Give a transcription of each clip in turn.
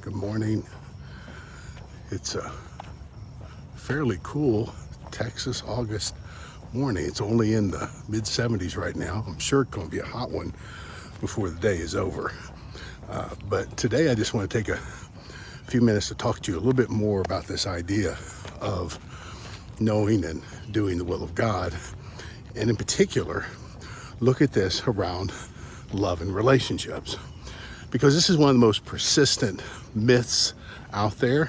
Good morning. It's a fairly cool Texas August morning. It's only in the mid 70s right now. I'm sure it's going to be a hot one before the day is over. But today I just want to take a few minutes to talk to you a little bit more about this idea of knowing and doing the will of God. And in particular, look at this around love and relationships. Because this is one of the most persistent myths out there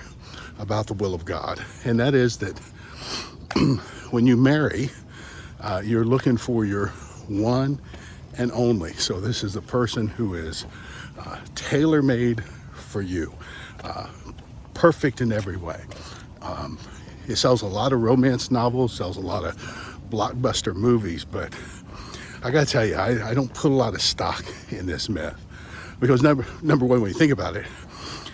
about the will of God. And that is that when you marry, you're looking for your one and only. So this is the person who is tailor-made for you, perfect in every way. It sells a lot of romance novels, sells a lot of blockbuster movies, but I gotta tell you, I don't put a lot of stock in this myth. Because number one, when you think about it,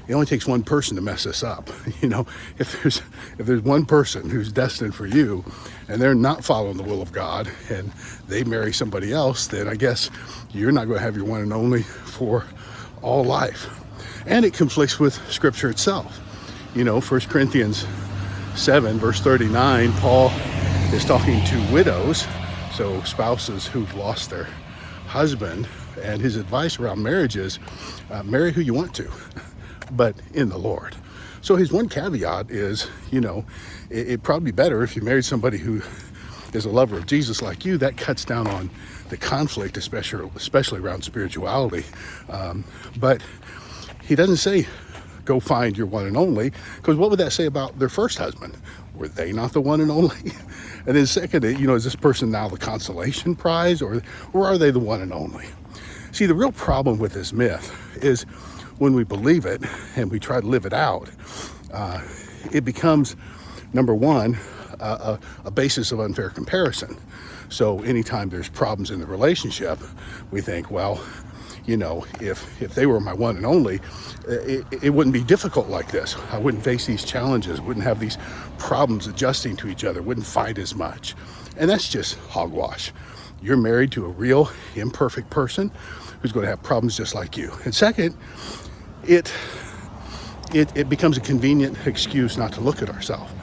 it only takes one person to mess this up. You know, if there's one person who's destined for you and they're not following the will of God and they marry somebody else, then I guess you're not going to have your one and only for all life. And it conflicts with Scripture itself. You know, 1 Corinthians 7, verse 39, Paul is talking to widows, so spouses who've lost their husband, and his advice around marriage is marry who you want to, but in the Lord. So his one caveat is, you know, it'd probably be better if you married somebody who is a lover of Jesus like you. That cuts down on the conflict, especially around spirituality. But he doesn't say go find your one and only, because what would that say about their first husband? Were they not the one and only? And then second, you know, is this person now the consolation prize, or are they the one and only? See, the real problem with this myth is when we believe it and we try to live it out, it becomes, number one, a basis of unfair comparison. So anytime there's problems in the relationship, we think, well, you know, if they were my one and only, it wouldn't be difficult like this. I wouldn't face these challenges, wouldn't have these problems adjusting to each other, wouldn't fight as much. And that's just hogwash. You're married to a real imperfect person who's going to have problems just like you. And second, it becomes a convenient excuse not to look at ourselves.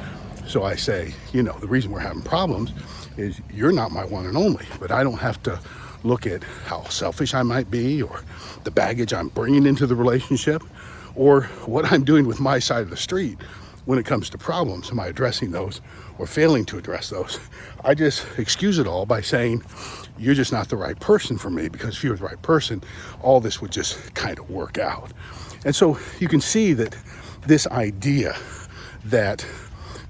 So I say, you know, the reason we're having problems is you're not my one and only, but I don't have to look at how selfish I might be, or the baggage I'm bringing into the relationship, or what I'm doing with my side of the street when it comes to problems. Am I addressing those or failing to address those? I just excuse it all by saying, you're just not the right person for me, because if you were the right person, all this would just kind of work out. And so you can see that this idea that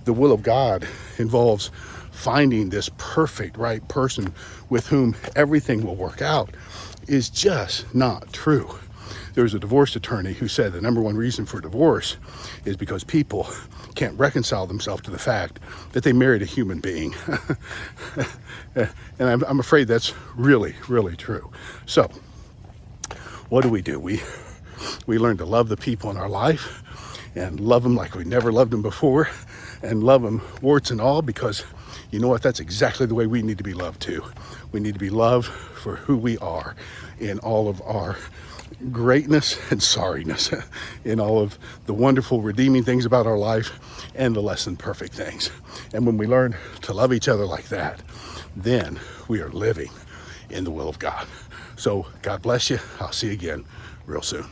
the will of God involves finding this perfect right person with whom everything will work out is just not true. There was a divorce attorney who said the number one reason for divorce is because people can't reconcile themselves to the fact that they married a human being. And I'm afraid that's really, really true. So what do? We learn to love the people in our life and love them like we never loved them before, and love them warts and all, because you know what? That's exactly the way we need to be loved too. We need to be loved for who we are in all of our greatness and sorriness, in all of the wonderful redeeming things about our life and the less than perfect things. And when we learn to love each other like that, then we are living in the will of God. So God bless you. I'll see you again real soon.